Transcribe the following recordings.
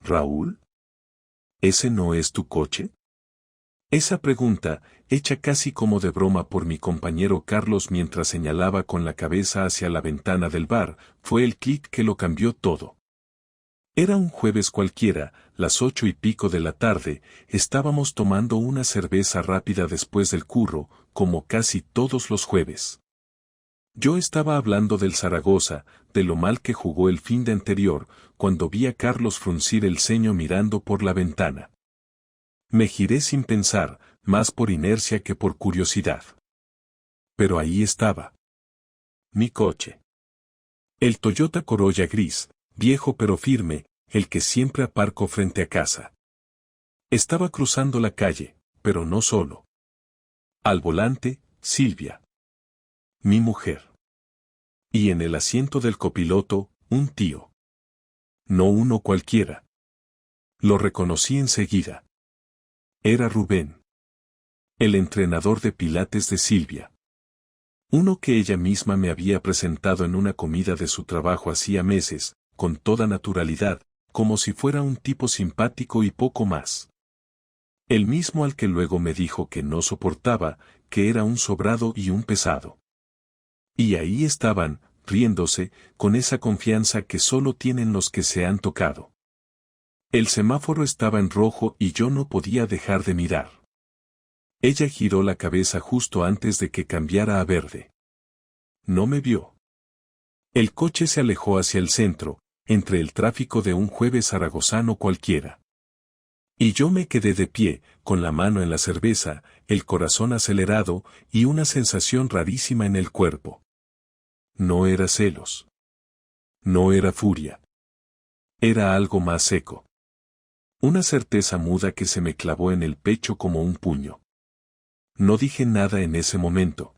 ¿Raúl? ¿Ese no es tu coche? Esa pregunta, hecha casi como de broma por mi compañero Carlos mientras señalaba con la cabeza hacia la ventana del bar, fue el clic que lo cambió todo. Era un jueves cualquiera, las 8:00 de la tarde, estábamos tomando una cerveza rápida después del curro, como casi todos los jueves. Yo estaba hablando del Zaragoza, de lo mal que jugó el fin de anterior, cuando vi a Carlos fruncir el ceño mirando por la ventana. Me giré sin pensar, más por inercia que por curiosidad. Pero ahí estaba. Mi coche. El Toyota Corolla gris, viejo pero firme, el que siempre aparco frente a casa. Estaba cruzando la calle, pero no solo. Al volante, Silvia. Mi mujer. Y en el asiento del copiloto, un tío. No uno cualquiera. Lo reconocí enseguida. Era Rubén. El entrenador de pilates de Silvia. Uno que ella misma me había presentado en una comida de su trabajo hacía meses, con toda naturalidad, como si fuera un tipo simpático y poco más. El mismo al que luego me dijo que no soportaba, que era un sobrado y un pesado. Y ahí estaban, riéndose, con esa confianza que solo tienen los que se han tocado. El semáforo estaba en rojo y yo no podía dejar de mirar. Ella giró la cabeza justo antes de que cambiara a verde. No me vio. El coche se alejó hacia el centro, entre el tráfico de un jueves zaragozano cualquiera. Y yo me quedé de pie, con la mano en la cerveza, el corazón acelerado y una sensación rarísima en el cuerpo. No era celos. No era furia. Era algo más seco. Una certeza muda que se me clavó en el pecho como un puño. No dije nada en ese momento.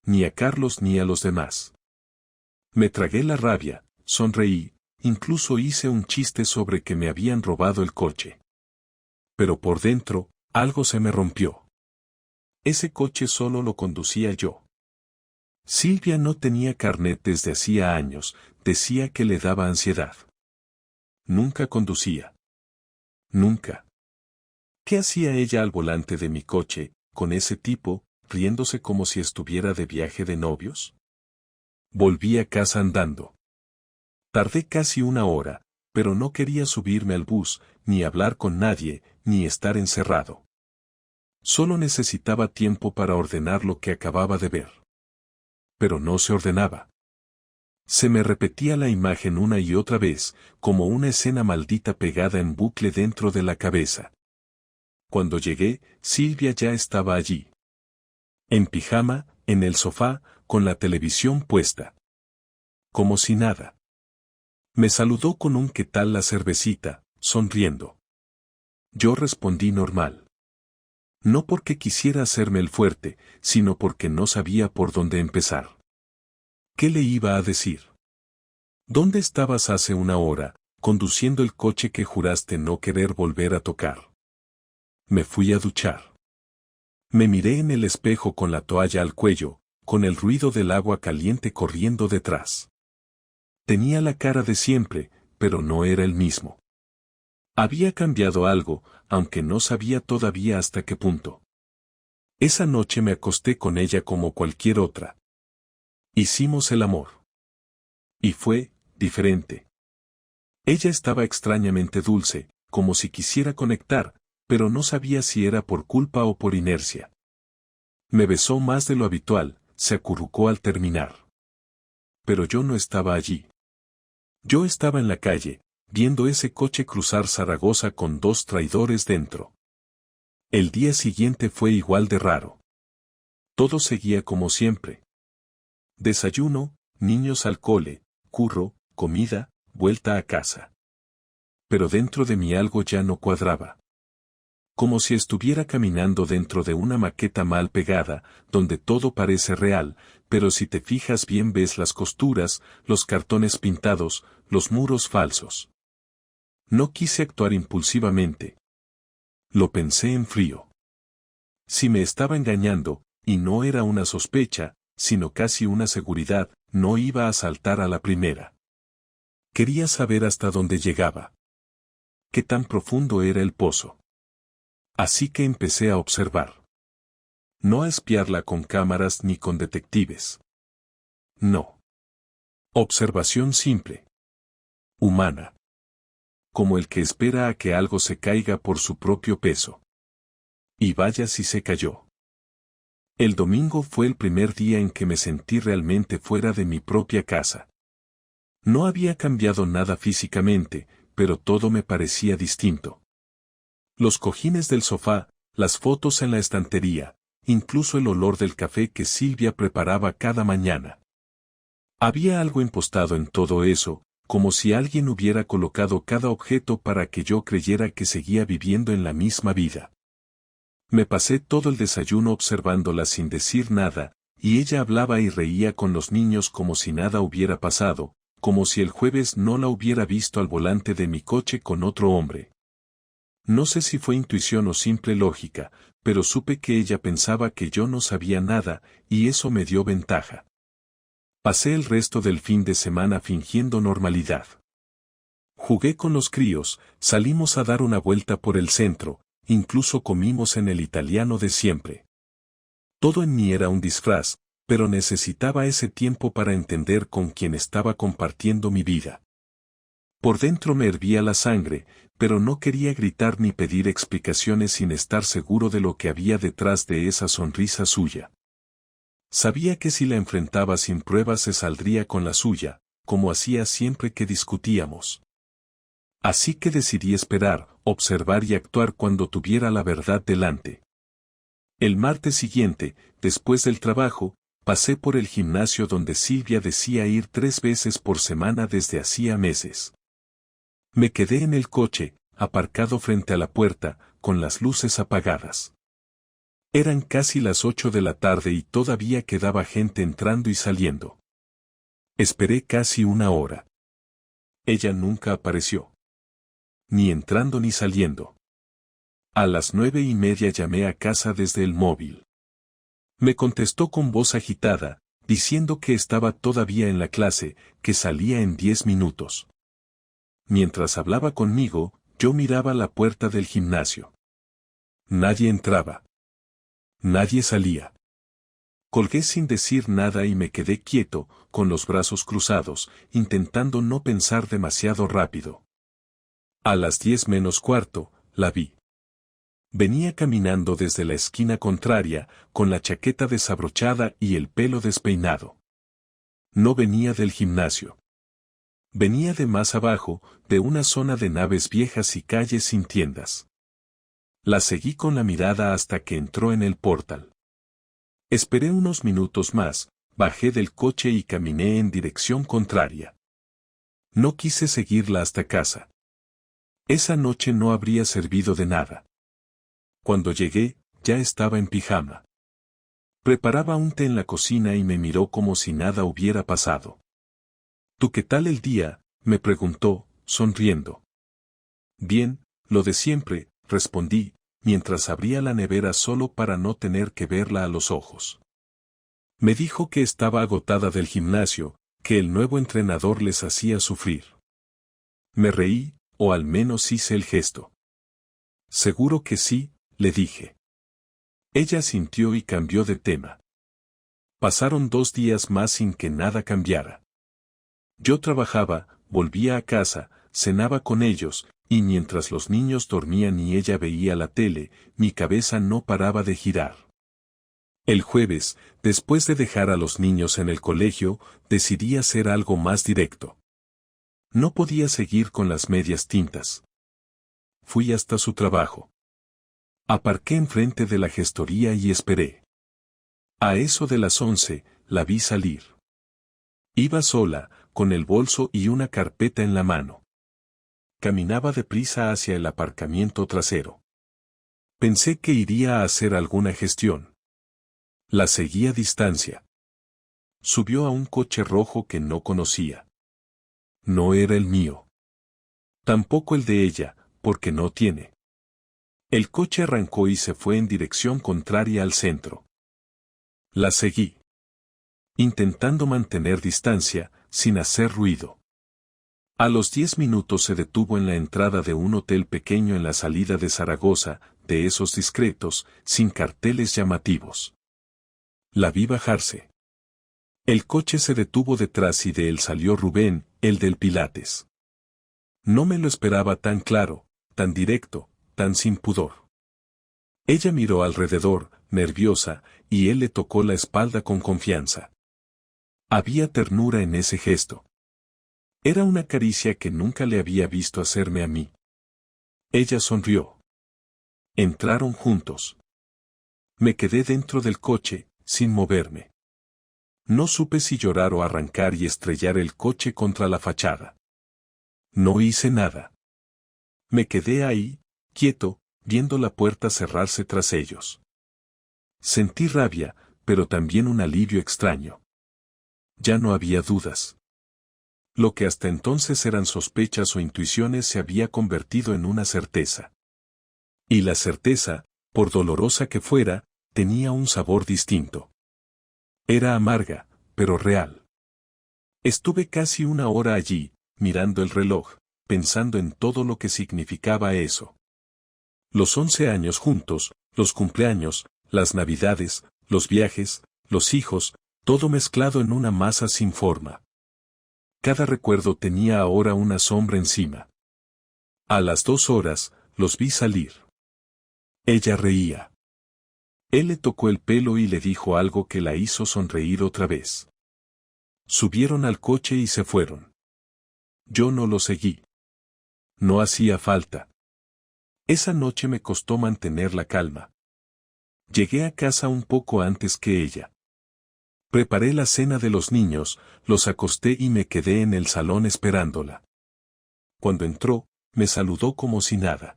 Ni a Carlos ni a los demás. Me tragué la rabia, sonreí, incluso hice un chiste sobre que me habían robado el coche. Pero por dentro, algo se me rompió. Ese coche solo lo conducía yo. Silvia no tenía carnet desde hacía años, decía que le daba ansiedad. Nunca conducía. Nunca. ¿Qué hacía ella al volante de mi coche, con ese tipo, riéndose como si estuviera de viaje de novios? Volví a casa andando. Tardé casi una hora, pero no quería subirme al bus, ni hablar con nadie, ni estar encerrado. Solo necesitaba tiempo para ordenar lo que acababa de ver. Pero no se ordenaba. Se me repetía la imagen una y otra vez, como una escena maldita pegada en bucle dentro de la cabeza. Cuando llegué, Silvia ya estaba allí. En pijama, en el sofá, con la televisión puesta. Como si nada. Me saludó con un ¿qué tal la cervecita?, sonriendo. Yo respondí normal. No porque quisiera hacerme el fuerte, sino porque no sabía por dónde empezar. ¿Qué le iba a decir? ¿Dónde estabas hace una hora, conduciendo el coche que juraste no querer volver a tocar? Me fui a duchar. Me miré en el espejo con la toalla al cuello, con el ruido del agua caliente corriendo detrás. Tenía la cara de siempre, pero no era el mismo. Había cambiado algo, aunque no sabía todavía hasta qué punto. Esa noche me acosté con ella como cualquier otra. Hicimos el amor. Y fue diferente. Ella estaba extrañamente dulce, como si quisiera conectar, pero no sabía si era por culpa o por inercia. Me besó más de lo habitual, se acurrucó al terminar. Pero yo no estaba allí. Yo estaba en la calle, viendo ese coche cruzar Zaragoza con 2 traidores dentro. El día siguiente fue igual de raro. Todo seguía como siempre. Desayuno, niños al cole, curro, comida, vuelta a casa. Pero dentro de mí algo ya no cuadraba. Como si estuviera caminando dentro de una maqueta mal pegada, donde todo parece real, pero si te fijas bien ves las costuras, los cartones pintados, los muros falsos. No quise actuar impulsivamente. Lo pensé en frío. Si me estaba engañando, y no era una sospecha, sino casi una seguridad, no iba a saltar a la primera. Quería saber hasta dónde llegaba. qué tan profundo era el pozo. Así que empecé a observar. No a espiarla con cámaras ni con detectives. No. Observación simple. Humana. Como el que espera a que algo se caiga por su propio peso. Y vaya si se cayó. El domingo fue el primer día en que me sentí realmente fuera de mi propia casa. No había cambiado nada físicamente, pero todo me parecía distinto. Los cojines del sofá, las fotos en la estantería, incluso el olor del café que Silvia preparaba cada mañana. Había algo impostado en todo eso, como si alguien hubiera colocado cada objeto para que yo creyera que seguía viviendo en la misma vida. Me pasé todo el desayuno observándola sin decir nada, y ella hablaba y reía con los niños como si nada hubiera pasado, como si el jueves no la hubiera visto al volante de mi coche con otro hombre. No sé si fue intuición o simple lógica, pero supe que ella pensaba que yo no sabía nada, y eso me dio ventaja. Pasé el resto del fin de semana fingiendo normalidad. Jugué con los críos, salimos a dar una vuelta por el centro, incluso comimos en el italiano de siempre. Todo en mí era un disfraz, pero necesitaba ese tiempo para entender con quién estaba compartiendo mi vida. Por dentro me hervía la sangre, pero no quería gritar ni pedir explicaciones sin estar seguro de lo que había detrás de esa sonrisa suya. Sabía que si la enfrentaba sin pruebas se saldría con la suya, como hacía siempre que discutíamos. Así que decidí esperar, observar y actuar cuando tuviera la verdad delante. El martes siguiente, después del trabajo, pasé por el gimnasio donde Silvia decía ir 3 veces por semana desde hacía meses. Me quedé en el coche, aparcado frente a la puerta, con las luces apagadas. Eran casi las 8 de la tarde y todavía quedaba gente entrando y saliendo. Esperé casi 1 hora. Ella nunca apareció. Ni entrando ni saliendo. A las 9:30 llamé a casa desde el móvil. Me contestó con voz agitada, diciendo que estaba todavía en la clase, que salía en 10 minutos. Mientras hablaba conmigo, yo miraba la puerta del gimnasio. Nadie entraba. Nadie salía. Colgué sin decir nada y me quedé quieto, con los brazos cruzados, intentando no pensar demasiado rápido. A las 10 menos cuarto, la vi. Venía caminando desde la esquina contraria, con la chaqueta desabrochada y el pelo despeinado. No venía del gimnasio. Venía de más abajo, de una zona de naves viejas y calles sin tiendas. La seguí con la mirada hasta que entró en el portal. Esperé unos minutos más, bajé del coche y caminé en dirección contraria. No quise seguirla hasta casa. Esa noche no habría servido de nada. Cuando llegué, ya estaba en pijama. Preparaba un té en la cocina y me miró como si nada hubiera pasado. ¿Tú qué tal el día?, me preguntó, sonriendo. Bien, lo de siempre, respondí, mientras abría la nevera solo para no tener que verla a los ojos. Me dijo que estaba agotada del gimnasio, que el nuevo entrenador les hacía sufrir. Me reí, o al menos hice el gesto. Seguro que sí, le dije. Ella sintió y cambió de tema. Pasaron 2 días más sin que nada cambiara. Yo trabajaba, volvía a casa, cenaba con ellos, y mientras los niños dormían y ella veía la tele, mi cabeza no paraba de girar. El jueves, después de dejar a los niños en el colegio, decidí hacer algo más directo. No podía seguir con las medias tintas. Fui hasta su trabajo. Aparqué enfrente de la gestoría y esperé. A eso de las 11, la vi salir. Iba sola, con el bolso y una carpeta en la mano. Caminaba deprisa hacia el aparcamiento trasero. Pensé que iría a hacer alguna gestión. La seguí a distancia. Subió a un coche rojo que no conocía. No era el mío. Tampoco el de ella, porque no tiene. El coche arrancó y se fue en dirección contraria al centro. La seguí. Intentando mantener distancia, sin hacer ruido. A los 10 minutos se detuvo en la entrada de un hotel pequeño en la salida de Zaragoza, de esos discretos, sin carteles llamativos. La vi bajarse. El coche se detuvo detrás y de él salió Rubén, el del Pilates. No me lo esperaba tan claro, tan directo, tan sin pudor. Ella miró alrededor, nerviosa, y él le tocó la espalda con confianza. Había ternura en ese gesto. Era una caricia que nunca le había visto hacerme a mí. Ella sonrió. Entraron juntos. Me quedé dentro del coche, sin moverme. No supe si llorar o arrancar y estrellar el coche contra la fachada. No hice nada. Me quedé ahí, quieto, viendo la puerta cerrarse tras ellos. Sentí rabia, pero también un alivio extraño. Ya no había dudas. Lo que hasta entonces eran sospechas o intuiciones se había convertido en una certeza. Y la certeza, por dolorosa que fuera, tenía un sabor distinto. Era amarga, pero real. Estuve casi una hora allí, mirando el reloj, pensando en todo lo que significaba eso. Los 11 años juntos, los cumpleaños, las navidades, los viajes, los hijos, todo mezclado en una masa sin forma. Cada recuerdo tenía ahora una sombra encima. A las 2 horas, los vi salir. Ella reía. Él le tocó el pelo y le dijo algo que la hizo sonreír otra vez. Subieron al coche y se fueron. Yo no lo seguí. No hacía falta. Esa noche me costó mantener la calma. Llegué a casa un poco antes que ella. Preparé la cena de los niños, los acosté y me quedé en el salón esperándola. Cuando entró, me saludó como si nada.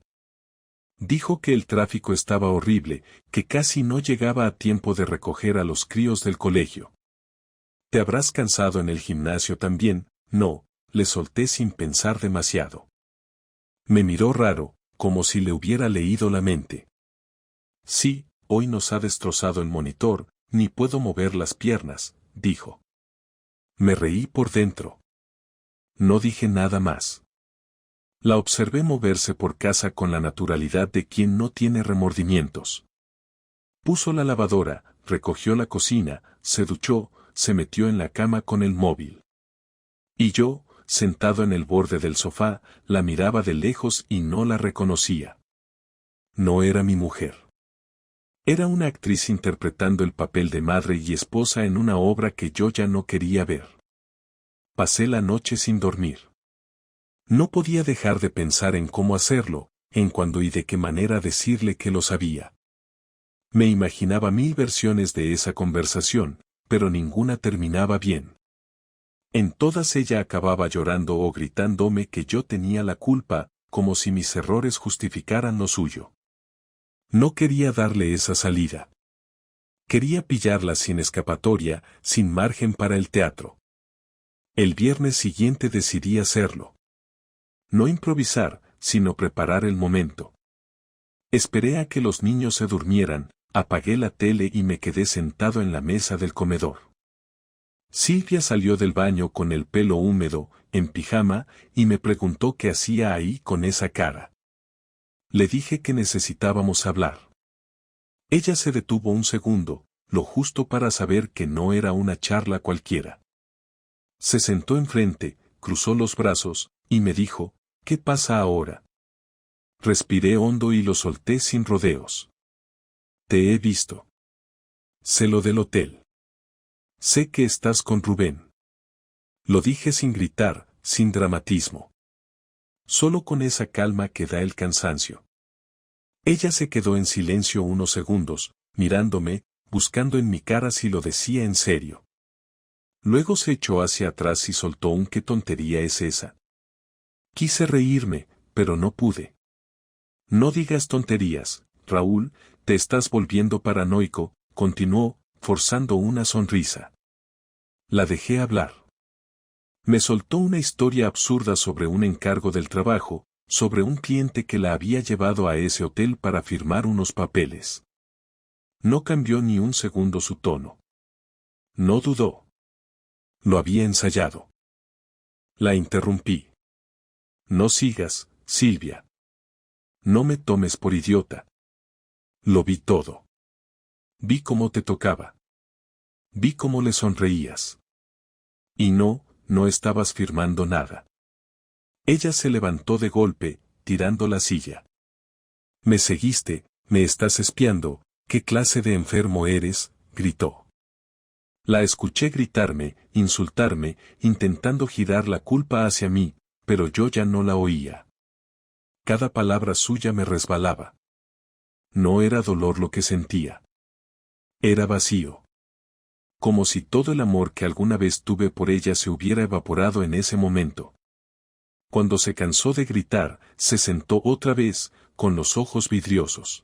Dijo que el tráfico estaba horrible, que casi no llegaba a tiempo de recoger a los críos del colegio. ¿Te habrás cansado en el gimnasio también? No, le solté sin pensar demasiado. Me miró raro, como si le hubiera leído la mente. Sí, hoy nos ha destrozado el monitor, ni puedo mover las piernas, dijo. Me reí por dentro. No dije nada más. La observé moverse por casa con la naturalidad de quien no tiene remordimientos. Puso la lavadora, recogió la cocina, se duchó, se metió en la cama con el móvil. Y yo, sentado en el borde del sofá, la miraba de lejos y no la reconocía. No era mi mujer. Era una actriz interpretando el papel de madre y esposa en una obra que yo ya no quería ver. Pasé la noche sin dormir. No podía dejar de pensar en cómo hacerlo, en cuándo y de qué manera decirle que lo sabía. Me imaginaba 1000 versiones de esa conversación, pero ninguna terminaba bien. En todas ella acababa llorando o gritándome que yo tenía la culpa, como si mis errores justificaran lo suyo. No quería darle esa salida. Quería pillarla sin escapatoria, sin margen para el teatro. El viernes siguiente decidí hacerlo. No improvisar, sino preparar el momento. Esperé a que los niños se durmieran, apagué la tele y me quedé sentado en la mesa del comedor. Silvia salió del baño con el pelo húmedo, en pijama, y me preguntó qué hacía ahí con esa cara. Le dije que necesitábamos hablar. Ella se detuvo un segundo, lo justo para saber que no era una charla cualquiera. Se sentó enfrente, cruzó los brazos, y me dijo, ¿qué pasa ahora? Respiré hondo y lo solté sin rodeos. Te he visto. Sé lo del hotel. Sé que estás con Rubén. Lo dije sin gritar, sin dramatismo. Solo con esa calma que da el cansancio. Ella se quedó en silencio unos segundos, mirándome, buscando en mi cara si lo decía en serio. Luego se echó hacia atrás y soltó un ¿qué tontería es esa? Quise reírme, pero no pude. No digas tonterías, Raúl, te estás volviendo paranoico, continuó, forzando una sonrisa. La dejé hablar. Me soltó una historia absurda sobre un encargo del trabajo, sobre un cliente que la había llevado a ese hotel para firmar unos papeles. No cambió ni un segundo su tono. No dudó. Lo había ensayado. La interrumpí. No sigas, Silvia. No me tomes por idiota. Lo vi todo. Vi cómo te tocaba. Vi cómo le sonreías. Y no estabas firmando nada. Ella se levantó de golpe, tirando la silla. Me seguiste, me estás espiando, ¿qué clase de enfermo eres?, gritó. La escuché gritarme, insultarme, intentando girar la culpa hacia mí, pero yo ya no la oía. Cada palabra suya me resbalaba. No era dolor lo que sentía. Era vacío. Como si todo el amor que alguna vez tuve por ella se hubiera evaporado en ese momento. Cuando se cansó de gritar, se sentó otra vez, con los ojos vidriosos.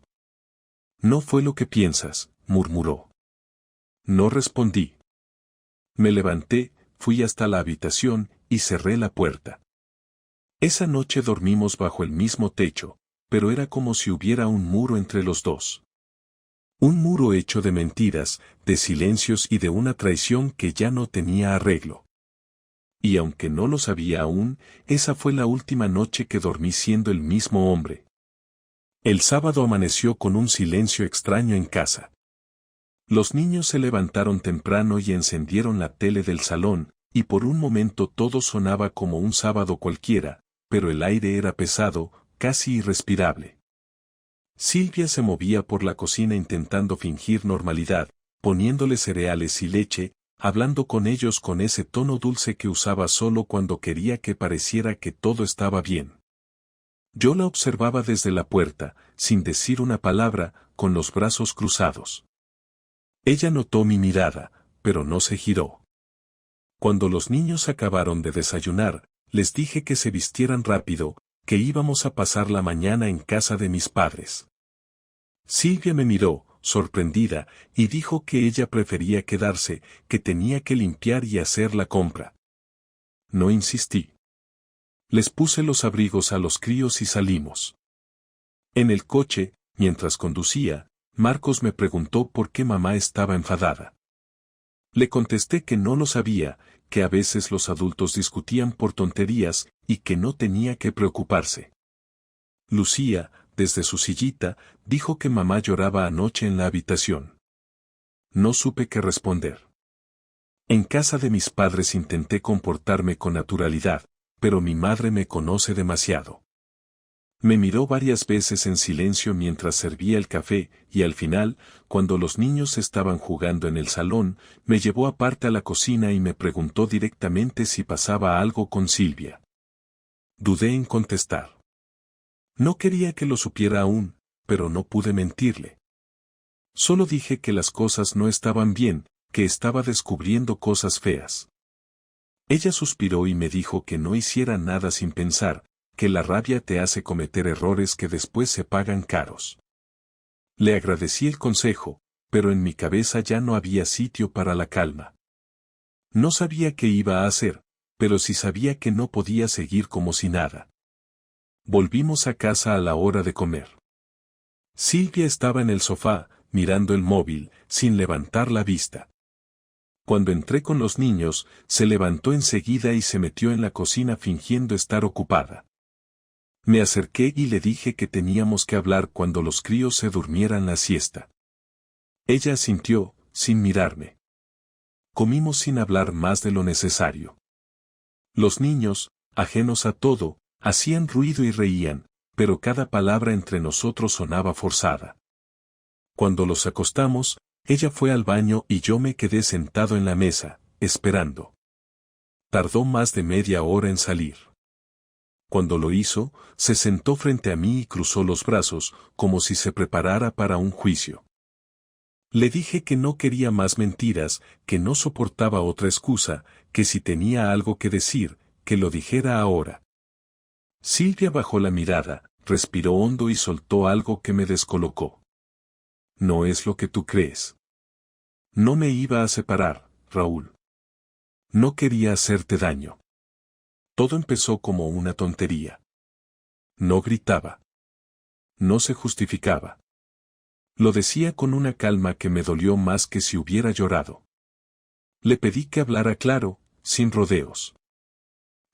No fue lo que piensas, murmuró. No respondí. Me levanté, fui hasta la habitación y cerré la puerta. Esa noche dormimos bajo el mismo techo, pero era como si hubiera un muro entre los dos. Un muro hecho de mentiras, de silencios y de una traición que ya no tenía arreglo. Y aunque no lo sabía aún, esa fue la última noche que dormí siendo el mismo hombre. El sábado amaneció con un silencio extraño en casa. Los niños se levantaron temprano y encendieron la tele del salón, y por un momento todo sonaba como un sábado cualquiera, pero el aire era pesado, casi irrespirable. Silvia se movía por la cocina intentando fingir normalidad, poniéndole cereales y leche, hablando con ellos con ese tono dulce que usaba solo cuando quería que pareciera que todo estaba bien. Yo la observaba desde la puerta, sin decir una palabra, con los brazos cruzados. Ella notó mi mirada, pero no se giró. Cuando los niños acabaron de desayunar, les dije que se vistieran rápido, que íbamos a pasar la mañana en casa de mis padres. Silvia me miró, sorprendida, y dijo que ella prefería quedarse, que tenía que limpiar y hacer la compra. No insistí. Les puse los abrigos a los críos y salimos. En el coche, mientras conducía, Marcos me preguntó por qué mamá estaba enfadada. Le contesté que no lo sabía, que a veces los adultos discutían por tonterías y que no tenía que preocuparse. Lucía, desde su sillita, dijo que mamá lloraba anoche en la habitación. No supe qué responder. En casa de mis padres intenté comportarme con naturalidad, pero mi madre me conoce demasiado. Me miró varias veces en silencio mientras servía el café, y al final, cuando los niños estaban jugando en el salón, me llevó aparte a la cocina y me preguntó directamente si pasaba algo con Silvia. Dudé en contestar. No quería que lo supiera aún, pero no pude mentirle. Solo dije que las cosas no estaban bien, que estaba descubriendo cosas feas. Ella suspiró y me dijo que no hiciera nada sin pensar, que la rabia te hace cometer errores que después se pagan caros. Le agradecí el consejo, pero en mi cabeza ya no había sitio para la calma. No sabía qué iba a hacer, pero sí sabía que no podía seguir como si nada. Volvimos a casa a la hora de comer. Silvia estaba en el sofá, mirando el móvil, sin levantar la vista. Cuando entré con los niños, se levantó enseguida y se metió en la cocina fingiendo estar ocupada. Me acerqué y le dije que teníamos que hablar cuando los críos se durmieran la siesta. Ella asintió, sin mirarme. Comimos sin hablar más de lo necesario. Los niños, ajenos a todo, hacían ruido y reían, pero cada palabra entre nosotros sonaba forzada. Cuando los acostamos, ella fue al baño y yo me quedé sentado en la mesa, esperando. Tardó más de media hora en salir. Cuando lo hizo, se sentó frente a mí y cruzó los brazos, como si se preparara para un juicio. Le dije que no quería más mentiras, que no soportaba otra excusa, que si tenía algo que decir, que lo dijera ahora. Silvia bajó la mirada, respiró hondo y soltó algo que me descolocó. No es lo que tú crees. No me iba a separar, Raúl. No quería hacerte daño. Todo empezó como una tontería. No gritaba. No se justificaba. Lo decía con una calma que me dolió más que si hubiera llorado. Le pedí que hablara claro, sin rodeos.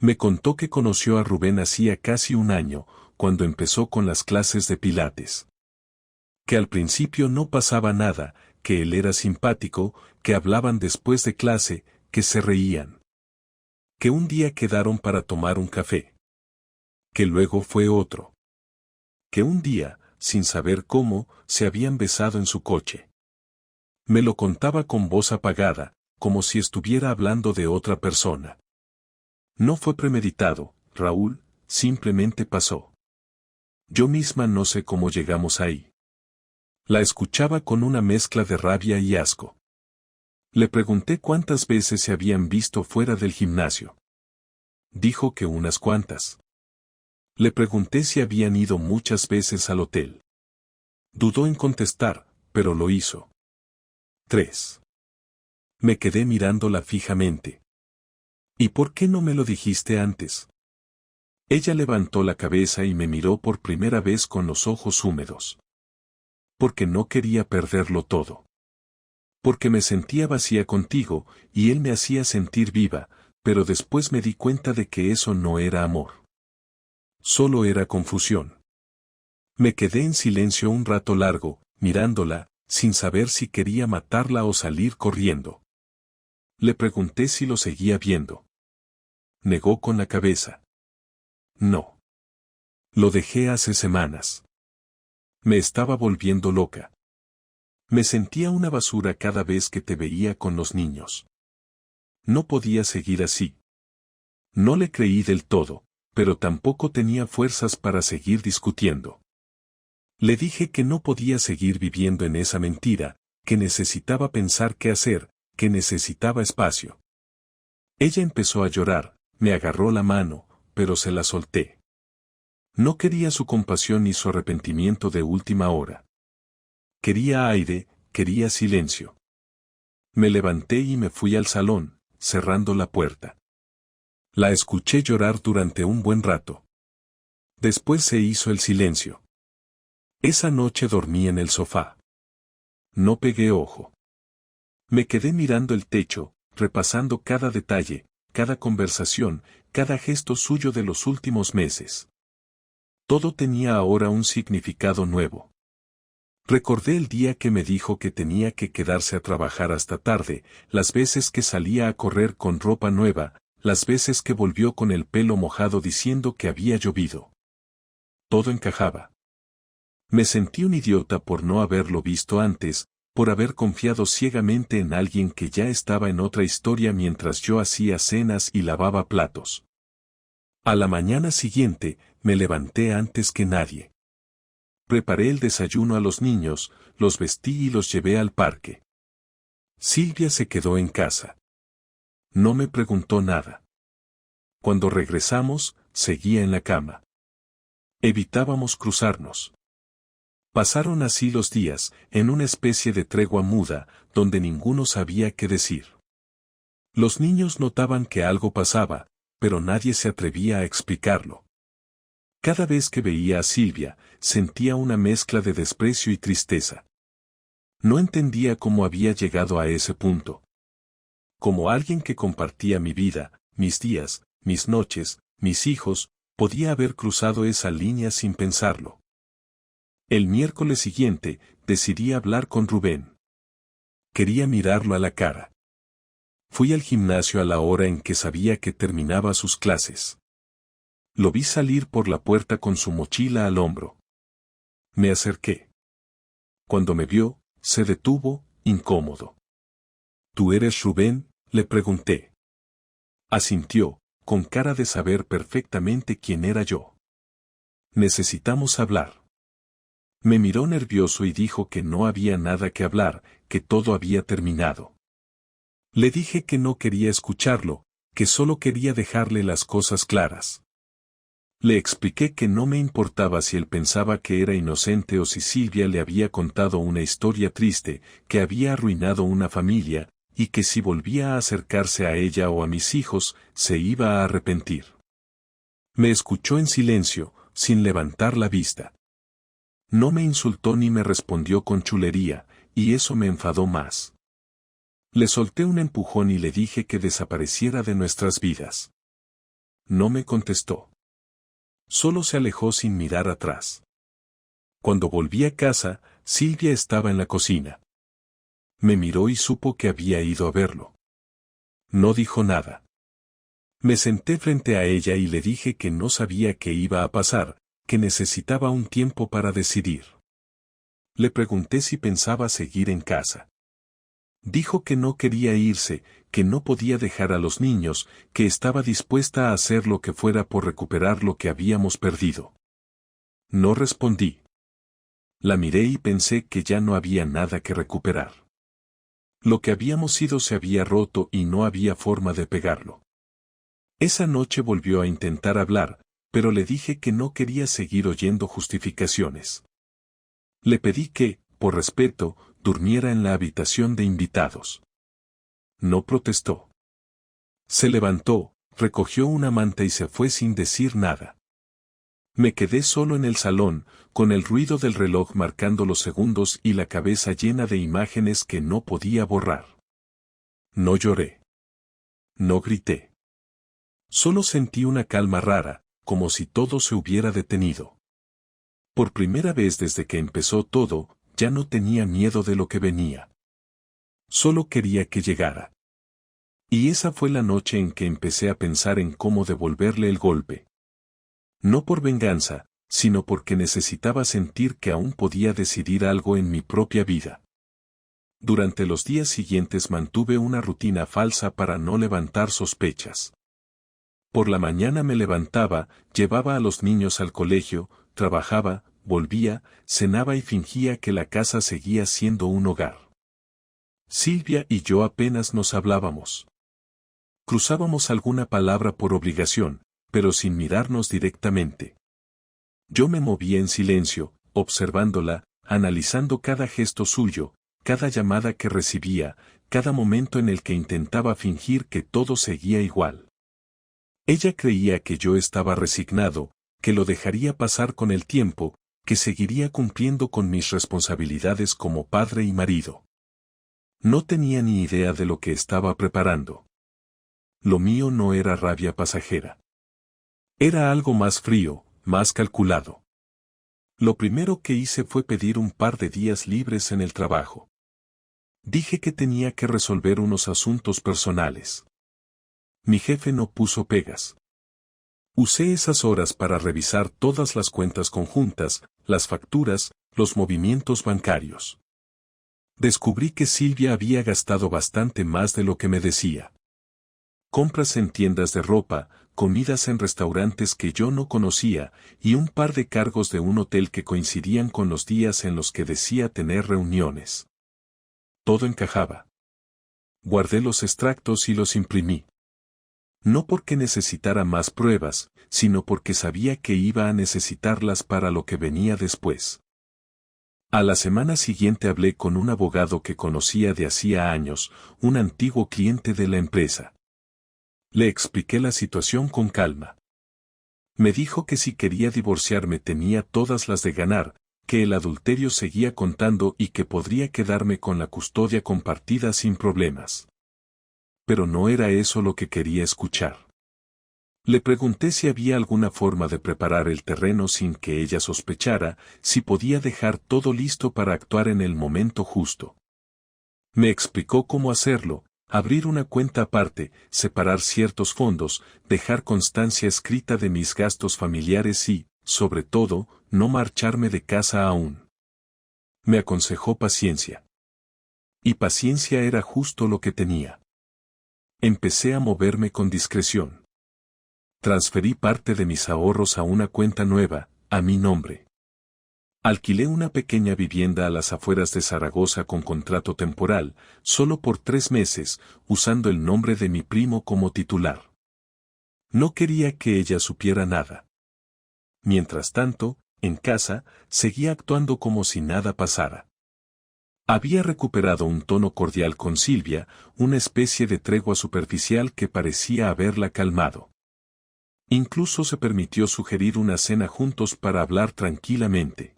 Me contó que conoció a Rubén hacía casi un año, cuando empezó con las clases de pilates. Que al principio no pasaba nada, que él era simpático, que hablaban después de clase, que se reían. Que un día quedaron para tomar un café. Que luego fue otro. Que un día, sin saber cómo, se habían besado en su coche. Me lo contaba con voz apagada, como si estuviera hablando de otra persona. No fue premeditado, Raúl, simplemente pasó. Yo misma no sé cómo llegamos ahí. La escuchaba con una mezcla de rabia y asco. Le pregunté cuántas veces se habían visto fuera del gimnasio. Dijo que unas cuantas. Le pregunté si habían ido muchas veces al hotel. Dudó en contestar, pero lo hizo. 3. Me quedé mirándola fijamente. ¿Y por qué no me lo dijiste antes? Ella levantó la cabeza y me miró por primera vez con los ojos húmedos. Porque no quería perderlo todo. Porque me sentía vacía contigo, y él me hacía sentir viva, pero después me di cuenta de que eso no era amor. Solo era confusión. Me quedé en silencio un rato largo, mirándola, sin saber si quería matarla o salir corriendo. Le pregunté si lo seguía viendo. Negó con la cabeza. No. Lo dejé hace semanas. Me estaba volviendo loca. Me sentía una basura cada vez que te veía con los niños. No podía seguir así. No le creí del todo, pero tampoco tenía fuerzas para seguir discutiendo. Le dije que no podía seguir viviendo en esa mentira, que necesitaba pensar qué hacer, que necesitaba espacio. Ella empezó a llorar, me agarró la mano, pero se la solté. No quería su compasión ni su arrepentimiento de última hora. Quería aire, quería silencio. Me levanté y me fui al salón, cerrando la puerta. La escuché llorar durante un buen rato. Después se hizo el silencio. Esa noche dormí en el sofá. No pegué ojo. Me quedé mirando el techo, repasando cada detalle, cada conversación, cada gesto suyo de los últimos meses. Todo tenía ahora un significado nuevo. Recordé el día que me dijo que tenía que quedarse a trabajar hasta tarde, las veces que salía a correr con ropa nueva, las veces que volvió con el pelo mojado diciendo que había llovido. Todo encajaba. Me sentí un idiota por no haberlo visto antes, por haber confiado ciegamente en alguien que ya estaba en otra historia mientras yo hacía cenas y lavaba platos. A la mañana siguiente, me levanté antes que nadie. Preparé el desayuno a los niños, los vestí y los llevé al parque. Silvia se quedó en casa. No me preguntó nada. Cuando regresamos, seguía en la cama. Evitábamos cruzarnos. Pasaron así los días, en una especie de tregua muda, donde ninguno sabía qué decir. Los niños notaban que algo pasaba, pero nadie se atrevía a explicarlo. Cada vez que veía a Silvia, sentía una mezcla de desprecio y tristeza. No entendía cómo había llegado a ese punto. Como alguien que compartía mi vida, mis días, mis noches, mis hijos, podía haber cruzado esa línea sin pensarlo. El miércoles siguiente, decidí hablar con Rubén. Quería mirarlo a la cara. Fui al gimnasio a la hora en que sabía que terminaba sus clases. Lo vi salir por la puerta con su mochila al hombro. Me acerqué. Cuando me vio, se detuvo, incómodo. ¿Tú eres Rubén?, le pregunté. Asintió, con cara de saber perfectamente quién era yo. Necesitamos hablar. Me miró nervioso y dijo que no había nada que hablar, que todo había terminado. Le dije que no quería escucharlo, que solo quería dejarle las cosas claras. Le expliqué que no me importaba si él pensaba que era inocente o si Silvia le había contado una historia triste, que había arruinado una familia, y que si volvía a acercarse a ella o a mis hijos, se iba a arrepentir. Me escuchó en silencio, sin levantar la vista. No me insultó ni me respondió con chulería, y eso me enfadó más. Le solté un empujón y le dije que desapareciera de nuestras vidas. No me contestó. Solo se alejó sin mirar atrás. Cuando volví a casa, Silvia estaba en la cocina. Me miró y supo que había ido a verlo. No dijo nada. Me senté frente a ella y le dije que no sabía qué iba a pasar, que necesitaba un tiempo para decidir. Le pregunté si pensaba seguir en casa. Dijo que no quería irse, que no podía dejar a los niños, que estaba dispuesta a hacer lo que fuera por recuperar lo que habíamos perdido. No respondí. La miré y pensé que ya no había nada que recuperar. Lo que habíamos sido se había roto y no había forma de pegarlo. Esa noche volvió a intentar hablar, pero le dije que no quería seguir oyendo justificaciones. Le pedí que, por respeto, durmiera en la habitación de invitados. No protestó. Se levantó, recogió una manta y se fue sin decir nada. Me quedé solo en el salón, con el ruido del reloj marcando los segundos y la cabeza llena de imágenes que no podía borrar. No lloré. No grité. Solo sentí una calma rara, como si todo se hubiera detenido. Por primera vez desde que empezó todo, ya no tenía miedo de lo que venía. Solo quería que llegara. Y esa fue la noche en que empecé a pensar en cómo devolverle el golpe. No por venganza, sino porque necesitaba sentir que aún podía decidir algo en mi propia vida. Durante los días siguientes mantuve una rutina falsa para no levantar sospechas. Por la mañana me levantaba, llevaba a los niños al colegio, trabajaba, volvía, cenaba y fingía que la casa seguía siendo un hogar. Silvia y yo apenas nos hablábamos. Cruzábamos alguna palabra por obligación, pero sin mirarnos directamente. Yo me movía en silencio, observándola, analizando cada gesto suyo, cada llamada que recibía, cada momento en el que intentaba fingir que todo seguía igual. Ella creía que yo estaba resignado, que lo dejaría pasar con el tiempo, que seguiría cumpliendo con mis responsabilidades como padre y marido. No tenía ni idea de lo que estaba preparando. Lo mío no era rabia pasajera. Era algo más frío, más calculado. Lo primero que hice fue pedir un par de días libres en el trabajo. Dije que tenía que resolver unos asuntos personales. Mi jefe no puso pegas. Usé esas horas para revisar todas las cuentas conjuntas, las facturas, los movimientos bancarios. Descubrí que Silvia había gastado bastante más de lo que me decía. Compras en tiendas de ropa, comidas en restaurantes que yo no conocía, y un par de cargos de un hotel que coincidían con los días en los que decía tener reuniones. Todo encajaba. Guardé los extractos y los imprimí. No porque necesitara más pruebas, sino porque sabía que iba a necesitarlas para lo que venía después. A la semana siguiente hablé con un abogado que conocía de hacía años, un antiguo cliente de la empresa. Le expliqué la situación con calma. Me dijo que si quería divorciarme tenía todas las de ganar, que el adulterio seguía contando y que podría quedarme con la custodia compartida sin problemas. Pero no era eso lo que quería escuchar. Le pregunté si había alguna forma de preparar el terreno sin que ella sospechara, si podía dejar todo listo para actuar en el momento justo. Me explicó cómo hacerlo: abrir una cuenta aparte, separar ciertos fondos, dejar constancia escrita de mis gastos familiares y, sobre todo, no marcharme de casa aún. Me aconsejó paciencia. Y paciencia era justo lo que tenía. Empecé a moverme con discreción. Transferí parte de mis ahorros a una cuenta nueva, a mi nombre. Alquilé una pequeña vivienda a las afueras de Zaragoza con contrato temporal, solo por 3 meses, usando el nombre de mi primo como titular. No quería que ella supiera nada. Mientras tanto, en casa, seguía actuando como si nada pasara. Había recuperado un tono cordial con Silvia, una especie de tregua superficial que parecía haberla calmado. Incluso se permitió sugerir una cena juntos para hablar tranquilamente.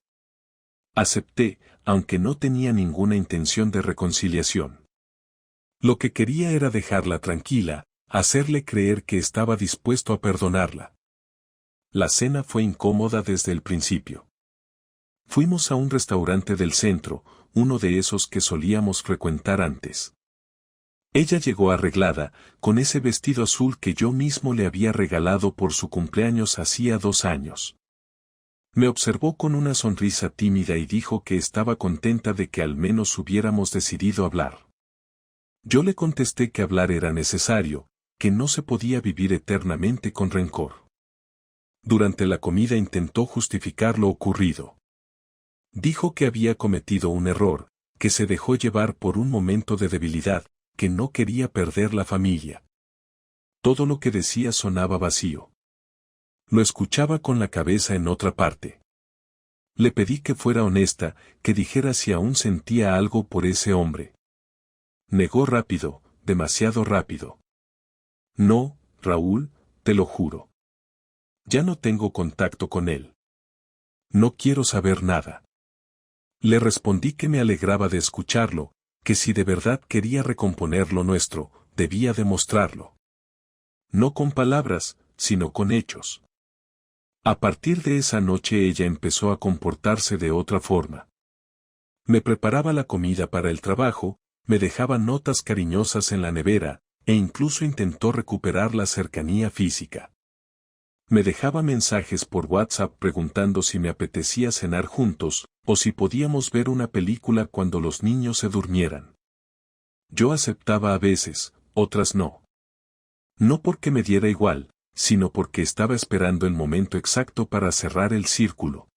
Acepté, aunque no tenía ninguna intención de reconciliación. Lo que quería era dejarla tranquila, hacerle creer que estaba dispuesto a perdonarla. La cena fue incómoda desde el principio. Fuimos a un restaurante del centro, uno de esos que solíamos frecuentar antes. Ella llegó arreglada, con ese vestido azul que yo mismo le había regalado por su cumpleaños hacía 2 años. Me observó con una sonrisa tímida y dijo que estaba contenta de que al menos hubiéramos decidido hablar. Yo le contesté que hablar era necesario, que no se podía vivir eternamente con rencor. Durante la comida intentó justificar lo ocurrido. Dijo que había cometido un error, que se dejó llevar por un momento de debilidad, que no quería perder la familia. Todo lo que decía sonaba vacío. Lo escuchaba con la cabeza en otra parte. Le pedí que fuera honesta, que dijera si aún sentía algo por ese hombre. Negó rápido, demasiado rápido. No, Raúl, te lo juro. Ya no tengo contacto con él. No quiero saber nada. Le respondí que me alegraba de escucharlo, que si de verdad quería recomponer lo nuestro, debía demostrarlo. No con palabras, sino con hechos. A partir de esa noche ella empezó a comportarse de otra forma. Me preparaba la comida para el trabajo, me dejaba notas cariñosas en la nevera, e incluso intentó recuperar la cercanía física. Me dejaba mensajes por WhatsApp preguntando si me apetecía cenar juntos, o si podíamos ver una película cuando los niños se durmieran. Yo aceptaba a veces, otras no. No porque me diera igual, sino porque estaba esperando el momento exacto para cerrar el círculo.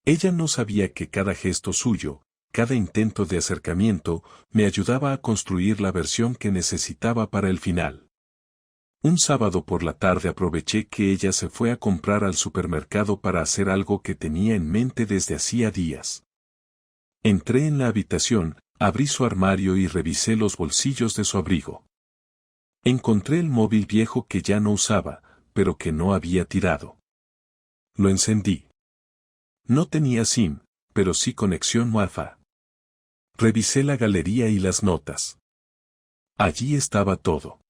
Ella no sabía que cada gesto suyo, cada intento de acercamiento, me ayudaba a construir la versión que necesitaba para el final. Un sábado por la tarde aproveché que ella se fue a comprar al supermercado para hacer algo que tenía en mente desde hacía días. Entré en la habitación, abrí su armario y revisé los bolsillos de su abrigo. Encontré el móvil viejo que ya no usaba, pero que no había tirado. Lo encendí. No tenía SIM, pero sí conexión Wi-Fi. Revisé la galería y las notas. Allí estaba todo.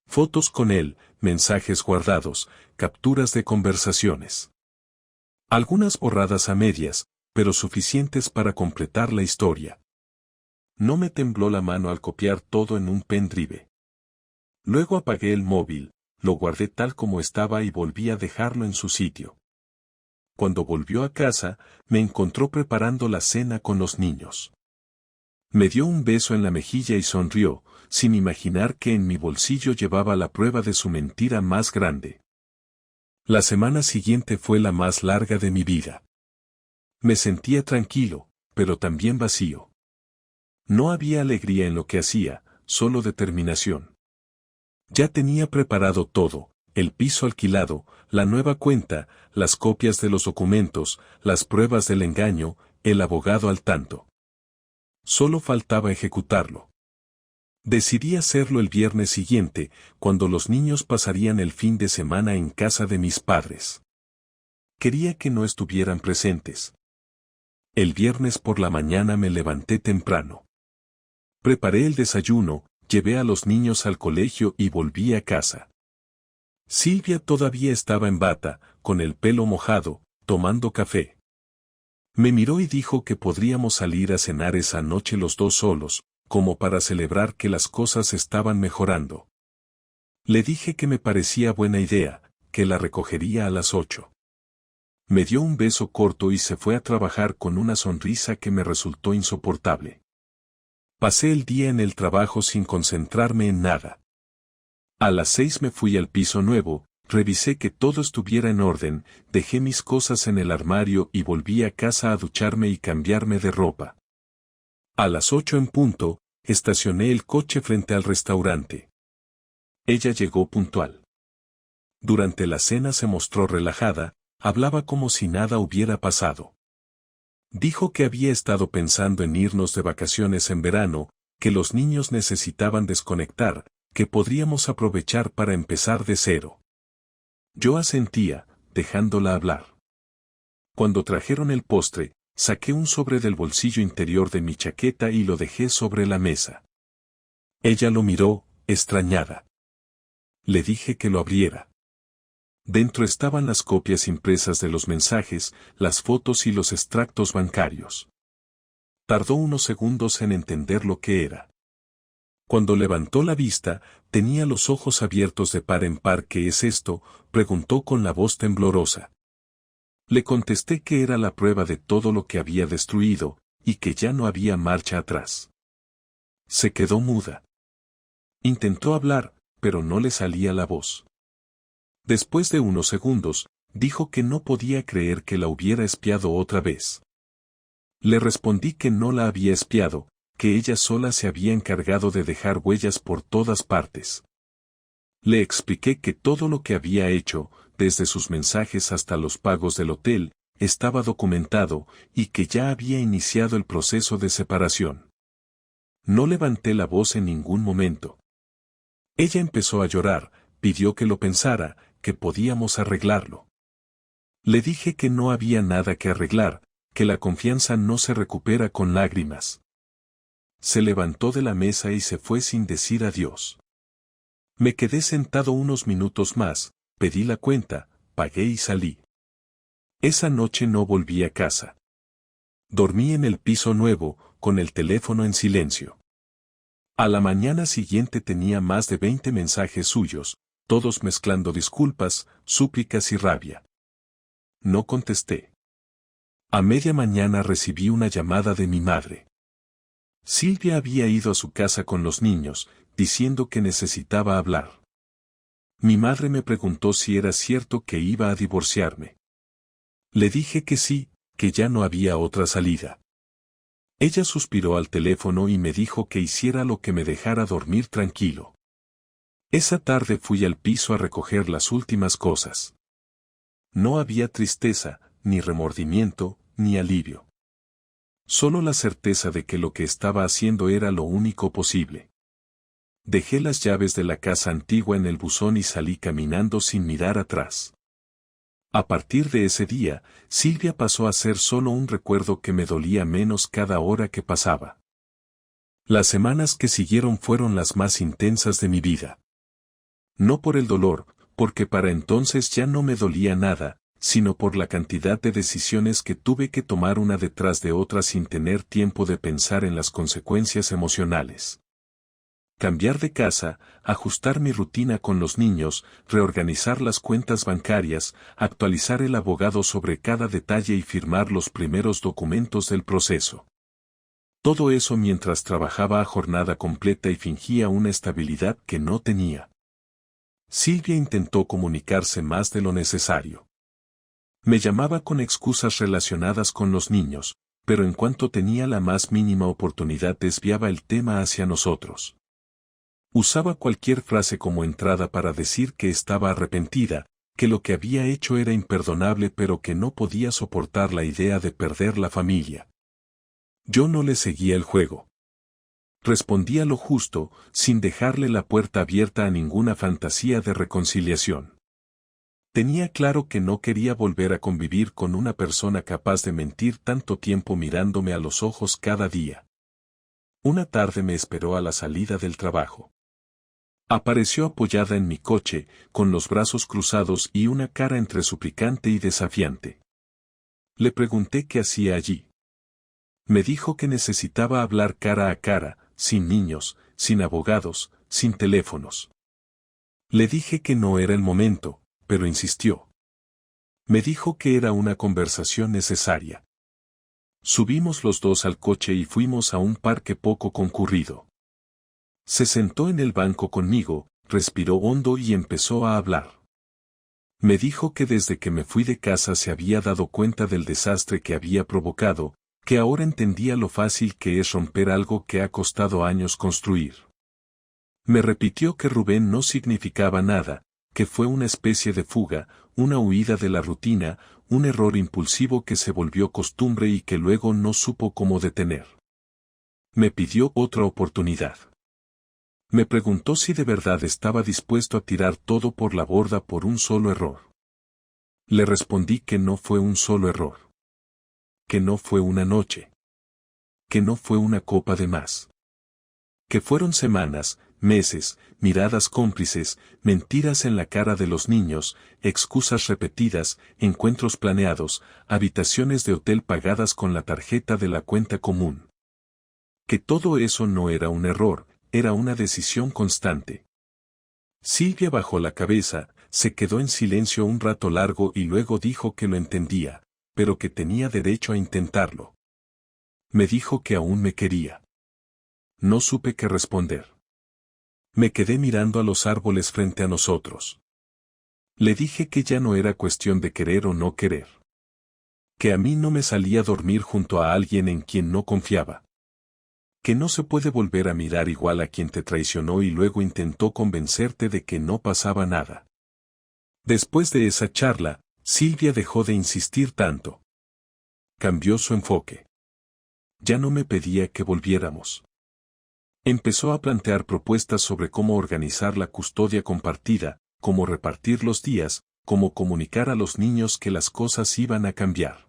Fotos con él, mensajes guardados, capturas de conversaciones. Algunas borradas a medias, pero suficientes para completar la historia. No me tembló la mano al copiar todo en un pendrive. Luego apagué el móvil, lo guardé tal como estaba y volví a dejarlo en su sitio. Cuando volvió a casa, me encontró preparando la cena con los niños. Me dio un beso en la mejilla y sonrió, sin imaginar que en mi bolsillo llevaba la prueba de su mentira más grande. La semana siguiente fue la más larga de mi vida. Me sentía tranquilo, pero también vacío. No había alegría en lo que hacía, solo determinación. Ya tenía preparado todo, el piso alquilado, la nueva cuenta, las copias de los documentos, las pruebas del engaño, el abogado al tanto. Solo faltaba ejecutarlo. Decidí hacerlo el viernes siguiente, cuando los niños pasarían el fin de semana en casa de mis padres. Quería que no estuvieran presentes. El viernes por la mañana me levanté temprano. Preparé el desayuno, llevé a los niños al colegio y volví a casa. Silvia todavía estaba en bata, con el pelo mojado, tomando café. Me miró y dijo que podríamos salir a cenar esa noche los dos solos, como para celebrar que las cosas estaban mejorando. Le dije que me parecía buena idea, que la recogería a las 8. Me dio un beso corto y se fue a trabajar con una sonrisa que me resultó insoportable. Pasé el día en el trabajo sin concentrarme en nada. A las 6 me fui al piso nuevo, revisé que todo estuviera en orden, dejé mis cosas en el armario y volví a casa a ducharme y cambiarme de ropa. A las 8 en punto, estacioné el coche frente al restaurante. Ella llegó puntual. Durante la cena se mostró relajada, hablaba como si nada hubiera pasado. Dijo que había estado pensando en irnos de vacaciones en verano, que los niños necesitaban desconectar, que podríamos aprovechar para empezar de cero. Yo asentía, dejándola hablar. Cuando trajeron el postre, saqué un sobre del bolsillo interior de mi chaqueta y lo dejé sobre la mesa. Ella lo miró, extrañada. Le dije que lo abriera. Dentro estaban las copias impresas de los mensajes, las fotos y los extractos bancarios. Tardó unos segundos en entender lo que era. Cuando levantó la vista, tenía los ojos abiertos de par en par. ¿Qué es esto?, preguntó con la voz temblorosa. Le contesté que era la prueba de todo lo que había destruido, y que ya no había marcha atrás. Se quedó muda. Intentó hablar, pero no le salía la voz. Después de unos segundos, dijo que no podía creer que la hubiera espiado otra vez. Le respondí que no la había espiado, que ella sola se había encargado de dejar huellas por todas partes. Le expliqué que todo lo que había hecho, desde sus mensajes hasta los pagos del hotel, estaba documentado, y que ya había iniciado el proceso de separación. No levanté la voz en ningún momento. Ella empezó a llorar, pidió que lo pensara, que podíamos arreglarlo. Le dije que no había nada que arreglar, que la confianza no se recupera con lágrimas. Se levantó de la mesa y se fue sin decir adiós. Me quedé sentado unos minutos más, pedí la cuenta, pagué y salí. Esa noche no volví a casa. Dormí en el piso nuevo, con el teléfono en silencio. A la mañana siguiente tenía más de 20 mensajes suyos, todos mezclando disculpas, súplicas y rabia. No contesté. A media mañana recibí una llamada de mi madre. Silvia había ido a su casa con los niños, diciendo que necesitaba hablar. Mi madre me preguntó si era cierto que iba a divorciarme. Le dije que sí, que ya no había otra salida. Ella suspiró al teléfono y me dijo que hiciera lo que me dejara dormir tranquilo. Esa tarde fui al piso a recoger las últimas cosas. No había tristeza, ni remordimiento, ni alivio. Solo la certeza de que lo que estaba haciendo era lo único posible. Dejé las llaves de la casa antigua en el buzón y salí caminando sin mirar atrás. A partir de ese día, Silvia pasó a ser solo un recuerdo que me dolía menos cada hora que pasaba. Las semanas que siguieron fueron las más intensas de mi vida. No por el dolor, porque para entonces ya no me dolía nada, sino por la cantidad de decisiones que tuve que tomar una detrás de otra sin tener tiempo de pensar en las consecuencias emocionales. Cambiar de casa, ajustar mi rutina con los niños, reorganizar las cuentas bancarias, actualizar el abogado sobre cada detalle y firmar los primeros documentos del proceso. Todo eso mientras trabajaba a jornada completa y fingía una estabilidad que no tenía. Silvia intentó comunicarse más de lo necesario. Me llamaba con excusas relacionadas con los niños, pero en cuanto tenía la más mínima oportunidad desviaba el tema hacia nosotros. Usaba cualquier frase como entrada para decir que estaba arrepentida, que lo que había hecho era imperdonable pero que no podía soportar la idea de perder la familia. Yo no le seguía el juego. Respondía lo justo, sin dejarle la puerta abierta a ninguna fantasía de reconciliación. Tenía claro que no quería volver a convivir con una persona capaz de mentir tanto tiempo mirándome a los ojos cada día. Una tarde me esperó a la salida del trabajo. Apareció apoyada en mi coche, con los brazos cruzados y una cara entre suplicante y desafiante. Le pregunté qué hacía allí. Me dijo que necesitaba hablar cara a cara, sin niños, sin abogados, sin teléfonos. Le dije que no era el momento, pero insistió. Me dijo que era una conversación necesaria. Subimos los dos al coche y fuimos a un parque poco concurrido. Se sentó en el banco conmigo, respiró hondo y empezó a hablar. Me dijo que desde que me fui de casa se había dado cuenta del desastre que había provocado, que ahora entendía lo fácil que es romper algo que ha costado años construir. Me repitió que Rubén no significaba nada, que fue una especie de fuga, una huida de la rutina, un error impulsivo que se volvió costumbre y que luego no supo cómo detener. Me pidió otra oportunidad. Me preguntó si de verdad estaba dispuesto a tirar todo por la borda por un solo error. Le respondí que no fue un solo error. Que no fue una noche. Que no fue una copa de más. Que fueron semanas, meses, miradas cómplices, mentiras en la cara de los niños, excusas repetidas, encuentros planeados, habitaciones de hotel pagadas con la tarjeta de la cuenta común. Que todo eso no era un error, era una decisión constante. Silvia bajó la cabeza, se quedó en silencio un rato largo y luego dijo que lo entendía, pero que tenía derecho a intentarlo. Me dijo que aún me quería. No supe qué responder. Me quedé mirando a los árboles frente a nosotros. Le dije que ya no era cuestión de querer o no querer. Que a mí no me salía dormir junto a alguien en quien no confiaba. Que no se puede volver a mirar igual a quien te traicionó y luego intentó convencerte de que no pasaba nada. Después de esa charla, Silvia dejó de insistir tanto. Cambió su enfoque. Ya no me pedía que volviéramos. Empezó a plantear propuestas sobre cómo organizar la custodia compartida, cómo repartir los días, cómo comunicar a los niños que las cosas iban a cambiar.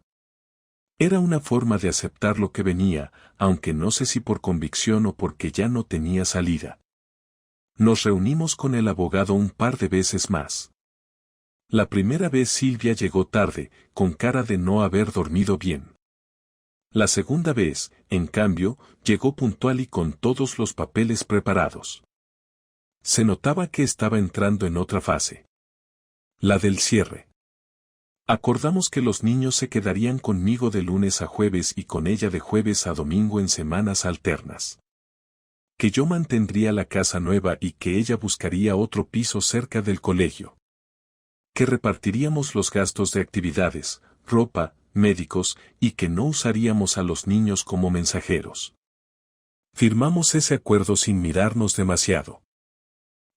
Era una forma de aceptar lo que venía, aunque no sé si por convicción o porque ya no tenía salida. Nos reunimos con el abogado un par de veces más. La primera vez Silvia llegó tarde, con cara de no haber dormido bien. La segunda vez, en cambio, llegó puntual y con todos los papeles preparados. Se notaba que estaba entrando en otra fase. La del cierre. Acordamos que los niños se quedarían conmigo de lunes a jueves y con ella de jueves a domingo en semanas alternas. Que yo mantendría la casa nueva y que ella buscaría otro piso cerca del colegio. Que repartiríamos los gastos de actividades, ropa, médicos, y que no usaríamos a los niños como mensajeros. Firmamos ese acuerdo sin mirarnos demasiado.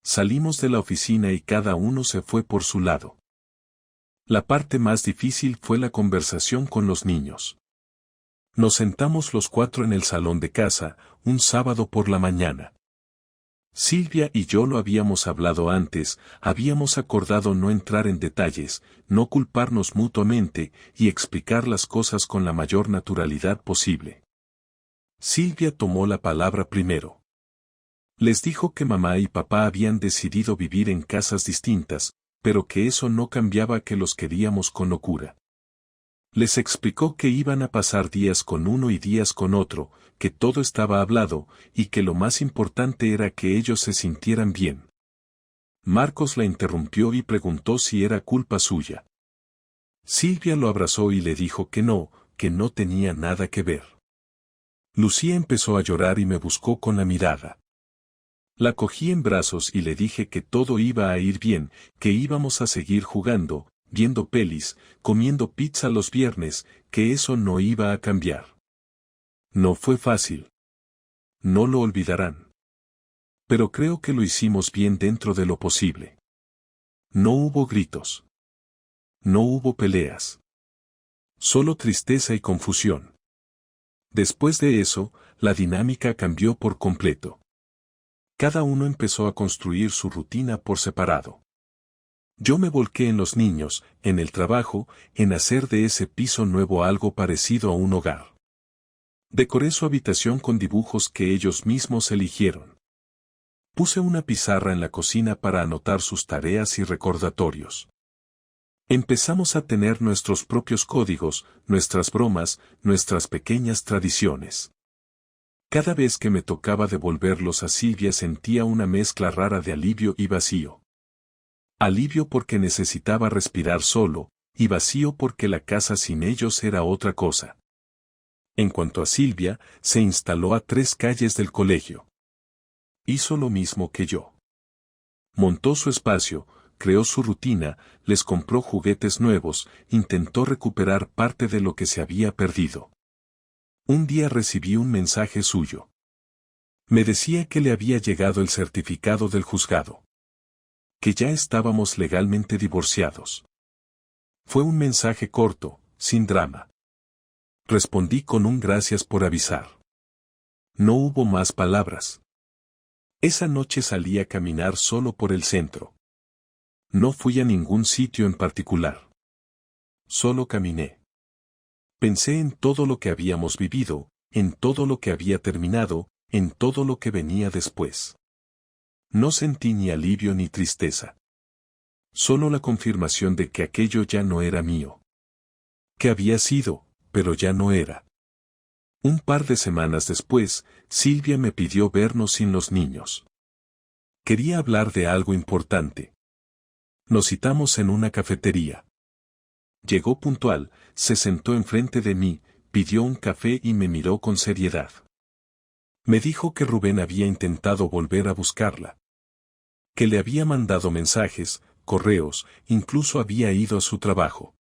Salimos de la oficina y cada uno se fue por su lado. La parte más difícil fue la conversación con los niños. Nos sentamos los cuatro en el salón de casa, un sábado por la mañana. Silvia y yo lo habíamos hablado antes, habíamos acordado no entrar en detalles, no culparnos mutuamente y explicar las cosas con la mayor naturalidad posible. Silvia tomó la palabra primero. Les dijo que mamá y papá habían decidido vivir en casas distintas, pero que eso no cambiaba, que los queríamos con locura. Les explicó que iban a pasar días con uno y días con otro, que todo estaba hablado, y que lo más importante era que ellos se sintieran bien. Marcos la interrumpió y preguntó si era culpa suya. Silvia lo abrazó y le dijo que no tenía nada que ver. Lucía empezó a llorar y me buscó con la mirada. La cogí en brazos y le dije que todo iba a ir bien, que íbamos a seguir jugando, viendo pelis, comiendo pizza los viernes, que eso no iba a cambiar. No fue fácil. No lo olvidarán. Pero creo que lo hicimos bien dentro de lo posible. No hubo gritos. No hubo peleas. Solo tristeza y confusión. Después de eso, la dinámica cambió por completo. Cada uno empezó a construir su rutina por separado. Yo me volqué en los niños, en el trabajo, en hacer de ese piso nuevo algo parecido a un hogar. Decoré su habitación con dibujos que ellos mismos eligieron. Puse una pizarra en la cocina para anotar sus tareas y recordatorios. Empezamos a tener nuestros propios códigos, nuestras bromas, nuestras pequeñas tradiciones. Cada vez que me tocaba devolverlos a Silvia sentía una mezcla rara de alivio y vacío. Alivio porque necesitaba respirar solo, y vacío porque la casa sin ellos era otra cosa. En cuanto a Silvia, se instaló a 3 calles del colegio. Hizo lo mismo que yo. Montó su espacio, creó su rutina, les compró juguetes nuevos, intentó recuperar parte de lo que se había perdido. Un día recibí un mensaje suyo. Me decía que le había llegado el certificado del juzgado. Que ya estábamos legalmente divorciados. Fue un mensaje corto, sin drama. Respondí con un gracias por avisar. No hubo más palabras. Esa noche salí a caminar solo por el centro. No fui a ningún sitio en particular. Solo caminé. Pensé en todo lo que habíamos vivido, en todo lo que había terminado, en todo lo que venía después. No sentí ni alivio ni tristeza. Solo la confirmación de que aquello ya no era mío. Que había sido, pero ya no era. Un par de semanas después, Silvia me pidió vernos sin los niños. Quería hablar de algo importante. Nos citamos en una cafetería. Llegó puntual, se sentó enfrente de mí, pidió un café y me miró con seriedad. Me dijo que Rubén había intentado volver a buscarla. Que le había mandado mensajes, correos, incluso había ido a su trabajo.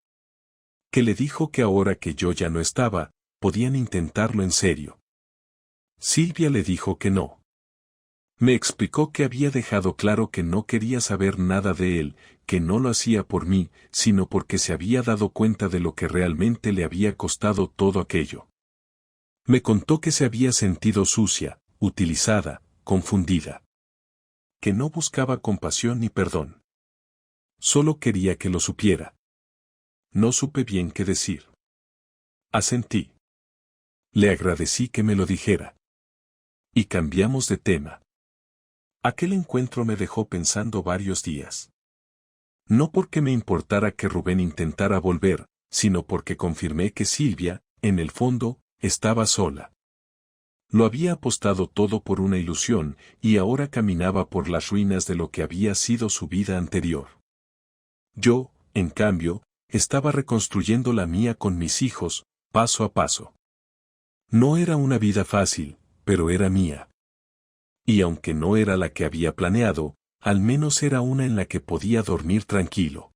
Que le dijo que ahora que yo ya no estaba, podían intentarlo en serio. Silvia le dijo que no. Me explicó que había dejado claro que no quería saber nada de él, que no lo hacía por mí, sino porque se había dado cuenta de lo que realmente le había costado todo aquello. Me contó que se había sentido sucia, utilizada, confundida. Que no buscaba compasión ni perdón. Solo quería que lo supiera. No supe bien qué decir. Asentí. Le agradecí que me lo dijera. Y cambiamos de tema. Aquel encuentro me dejó pensando varios días. No porque me importara que Rubén intentara volver, sino porque confirmé que Silvia, en el fondo, estaba sola. Lo había apostado todo por una ilusión, y ahora caminaba por las ruinas de lo que había sido su vida anterior. Yo, en cambio, estaba reconstruyendo la mía con mis hijos, paso a paso. No era una vida fácil, pero era mía. Y aunque no era la que había planeado, al menos era una en la que podía dormir tranquilo.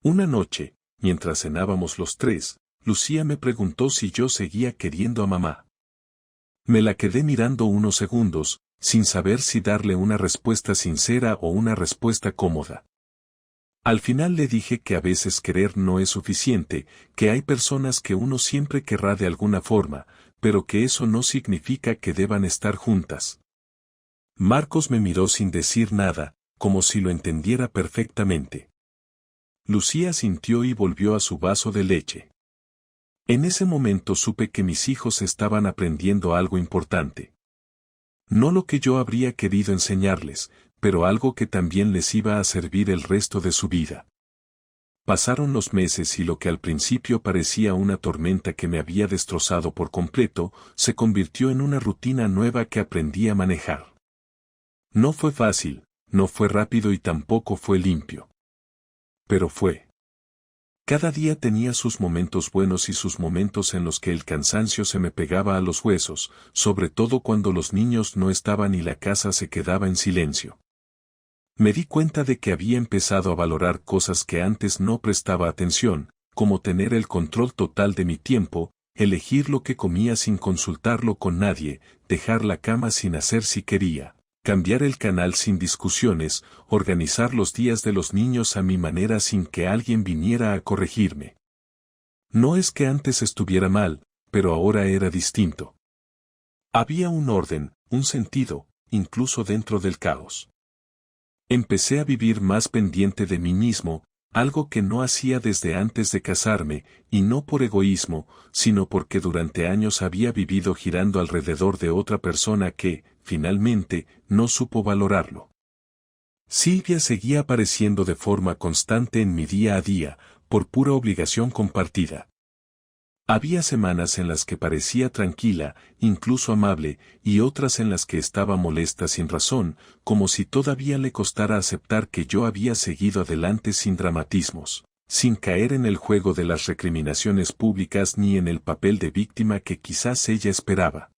Una noche, mientras cenábamos los tres, Lucía me preguntó si yo seguía queriendo a mamá. Me la quedé mirando unos segundos, sin saber si darle una respuesta sincera o una respuesta cómoda. Al final le dije que a veces querer no es suficiente, que hay personas que uno siempre querrá de alguna forma, pero que eso no significa que deban estar juntas. Marcos me miró sin decir nada, como si lo entendiera perfectamente. Lucía sintió y volvió a su vaso de leche. En ese momento supe que mis hijos estaban aprendiendo algo importante. No lo que yo habría querido enseñarles, pero algo que también les iba a servir el resto de su vida. Pasaron los meses y lo que al principio parecía una tormenta que me había destrozado por completo, se convirtió en una rutina nueva que aprendí a manejar. No fue fácil, no fue rápido y tampoco fue limpio. Pero fue. Cada día tenía sus momentos buenos y sus momentos en los que el cansancio se me pegaba a los huesos, sobre todo cuando los niños no estaban y la casa se quedaba en silencio. Me di cuenta de que había empezado a valorar cosas que antes no prestaba atención, como tener el control total de mi tiempo, elegir lo que comía sin consultarlo con nadie, dejar la cama sin hacer si quería, cambiar el canal sin discusiones, organizar los días de los niños a mi manera sin que alguien viniera a corregirme. No es que antes estuviera mal, pero ahora era distinto. Había un orden, un sentido, incluso dentro del caos. Empecé a vivir más pendiente de mí mismo, algo que no hacía desde antes de casarme, y no por egoísmo, sino porque durante años había vivido girando alrededor de otra persona que, finalmente, no supo valorarlo. Silvia seguía apareciendo de forma constante en mi día a día, por pura obligación compartida. Había semanas en las que parecía tranquila, incluso amable, y otras en las que estaba molesta sin razón, como si todavía le costara aceptar que yo había seguido adelante sin dramatismos, sin caer en el juego de las recriminaciones públicas ni en el papel de víctima que quizás ella esperaba.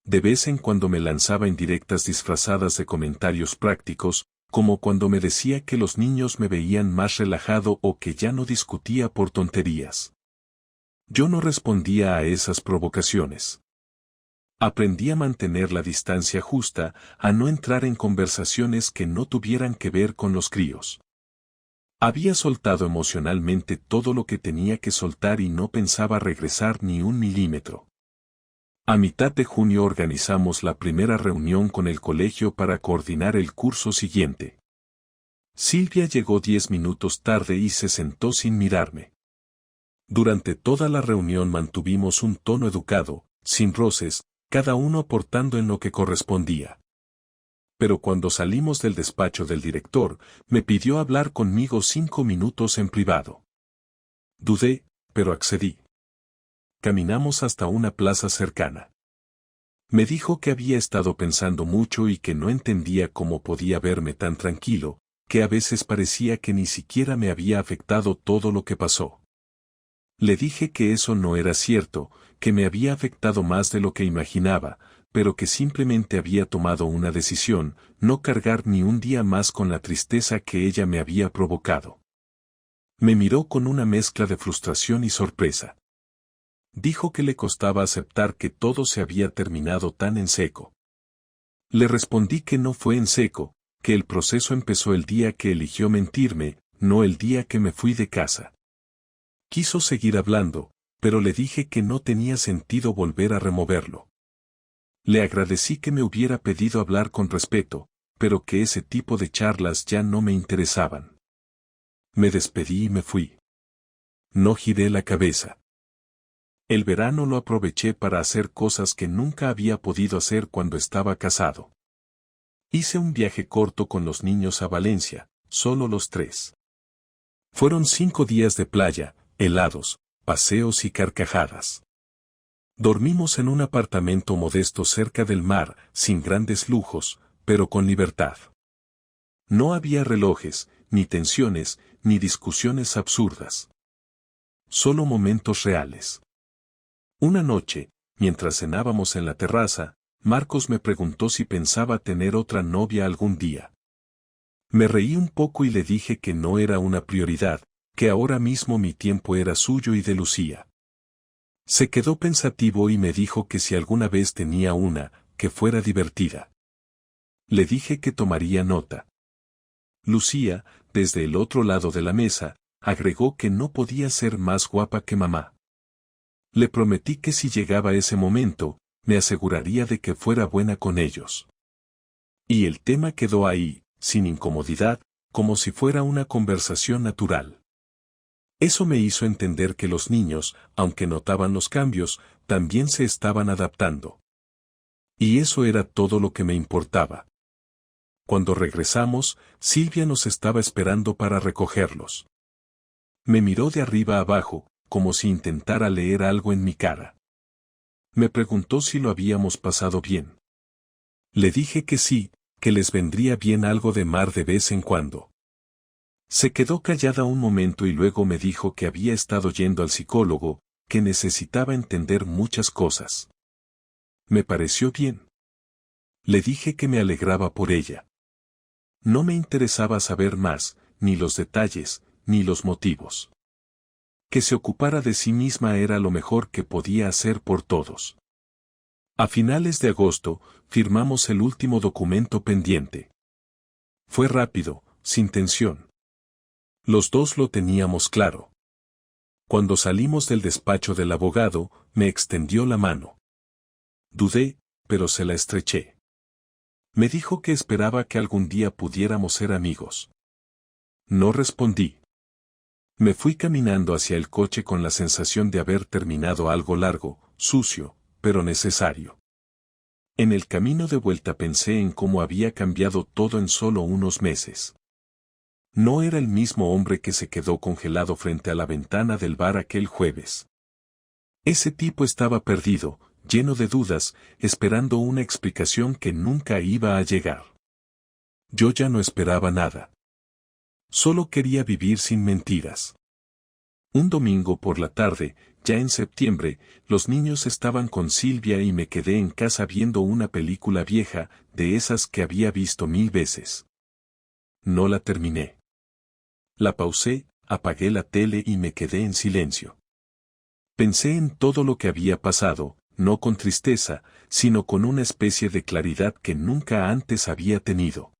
De vez en cuando me lanzaba indirectas disfrazadas de comentarios prácticos, como cuando me decía que los niños me veían más relajado o que ya no discutía por tonterías. Yo no respondía a esas provocaciones. Aprendí a mantener la distancia justa, a no entrar en conversaciones que no tuvieran que ver con los críos. Había soltado emocionalmente todo lo que tenía que soltar y no pensaba regresar ni un milímetro. A mitad de junio organizamos la primera reunión con el colegio para coordinar el curso siguiente. Silvia llegó 10 minutos tarde y se sentó sin mirarme. Durante toda la reunión mantuvimos un tono educado, sin roces, cada uno aportando en lo que correspondía. pero cuando salimos del despacho del director, me pidió hablar conmigo 5 minutos en privado. Dudé, pero accedí. Caminamos hasta una plaza cercana. Me dijo que había estado pensando mucho y que no entendía cómo podía verme tan tranquilo, que a veces parecía que ni siquiera me había afectado todo lo que pasó. Le dije que eso no era cierto, que me había afectado más de lo que imaginaba, pero que simplemente había tomado una decisión, no cargar ni un día más con la tristeza que ella me había provocado. Me miró con una mezcla de frustración y sorpresa. Dijo que le costaba aceptar que todo se había terminado tan en seco. Le respondí que no fue en seco, que el proceso empezó el día que eligió mentirme, no el día que me fui de casa. Quiso seguir hablando, pero le dije que no tenía sentido volver a removerlo. Le agradecí que me hubiera pedido hablar con respeto, pero que ese tipo de charlas ya no me interesaban. Me despedí y me fui. No giré la cabeza. El verano lo aproveché para hacer cosas que nunca había podido hacer cuando estaba casado. Hice un viaje corto con los niños a Valencia, solo los 3. Fueron 5 días de playa, helados, paseos y carcajadas. Dormimos en un apartamento modesto cerca del mar, sin grandes lujos, pero con libertad. No había relojes, ni tensiones, ni discusiones absurdas. Solo momentos reales. Una noche, mientras cenábamos en la terraza, Marcos me preguntó si pensaba tener otra novia algún día. Me reí un poco y le dije que no era una prioridad, que ahora mismo mi tiempo era suyo y de Lucía. Se quedó pensativo y me dijo que si alguna vez tenía una, que fuera divertida. Le dije que tomaría nota. Lucía, desde el otro lado de la mesa, agregó que no podía ser más guapa que mamá. Le prometí que si llegaba ese momento, me aseguraría de que fuera buena con ellos. Y el tema quedó ahí, sin incomodidad, como si fuera una conversación natural. Eso me hizo entender que los niños, aunque notaban los cambios, también se estaban adaptando. Y eso era todo lo que me importaba. Cuando regresamos, Silvia nos estaba esperando para recogerlos. Me miró de arriba abajo, como si intentara leer algo en mi cara. Me preguntó si lo habíamos pasado bien. Le dije que sí, que les vendría bien algo de mar de vez en cuando. Se quedó callada un momento y luego me dijo que había estado yendo al psicólogo, que necesitaba entender muchas cosas. Me pareció bien. Le dije que me alegraba por ella. No me interesaba saber más, ni los detalles, ni los motivos. Que se ocupara de sí misma era lo mejor que podía hacer por todos. A finales de agosto, firmamos el último documento pendiente. Fue rápido, sin tensión. Los dos lo teníamos claro. Cuando salimos del despacho del abogado, me extendió la mano. Dudé, pero se la estreché. Me dijo que esperaba que algún día pudiéramos ser amigos. No respondí. Me fui caminando hacia el coche con la sensación de haber terminado algo largo, sucio, pero necesario. En el camino de vuelta pensé en cómo había cambiado todo en solo unos meses. No era el mismo hombre que se quedó congelado frente a la ventana del bar aquel jueves. Ese tipo estaba perdido, lleno de dudas, esperando una explicación que nunca iba a llegar. Yo ya no esperaba nada. Solo quería vivir sin mentiras. Un domingo por la tarde, ya en septiembre, los niños estaban con Silvia y me quedé en casa viendo una película vieja, de esas que había visto 1000 veces. No la terminé. La pausé, apagué la tele y me quedé en silencio. Pensé en todo lo que había pasado, no con tristeza, sino con una especie de claridad que nunca antes había tenido.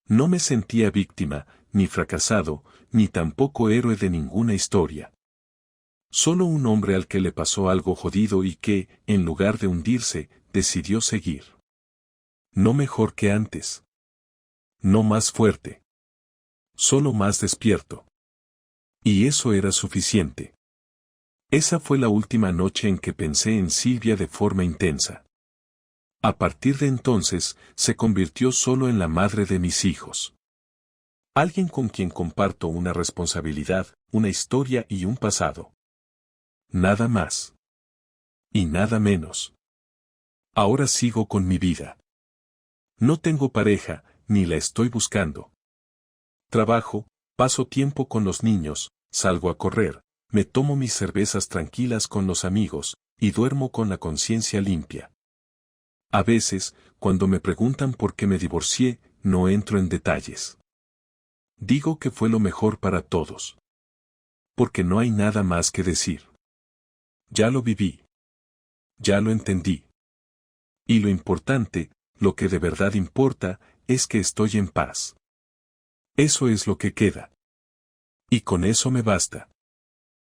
No me sentía víctima, ni fracasado, ni tampoco héroe de ninguna historia. Solo un hombre al que le pasó algo jodido y que, en lugar de hundirse, decidió seguir. No mejor que antes. No más fuerte. Solo más despierto. Y eso era suficiente. Esa fue la última noche en que pensé en Silvia de forma intensa. A partir de entonces, se convirtió solo en la madre de mis hijos. Alguien con quien comparto una responsabilidad, una historia y un pasado. Nada más. Y nada menos. Ahora sigo con mi vida. No tengo pareja, ni la estoy buscando. Trabajo, paso tiempo con los niños, salgo a correr, me tomo mis cervezas tranquilas con los amigos, y duermo con la conciencia limpia. A veces, cuando me preguntan por qué me divorcié, no entro en detalles. Digo que fue lo mejor para todos. Porque no hay nada más que decir. Ya lo viví. Ya lo entendí. Y lo importante, lo que de verdad importa, es que estoy en paz. Eso es lo que queda. Y con eso me basta.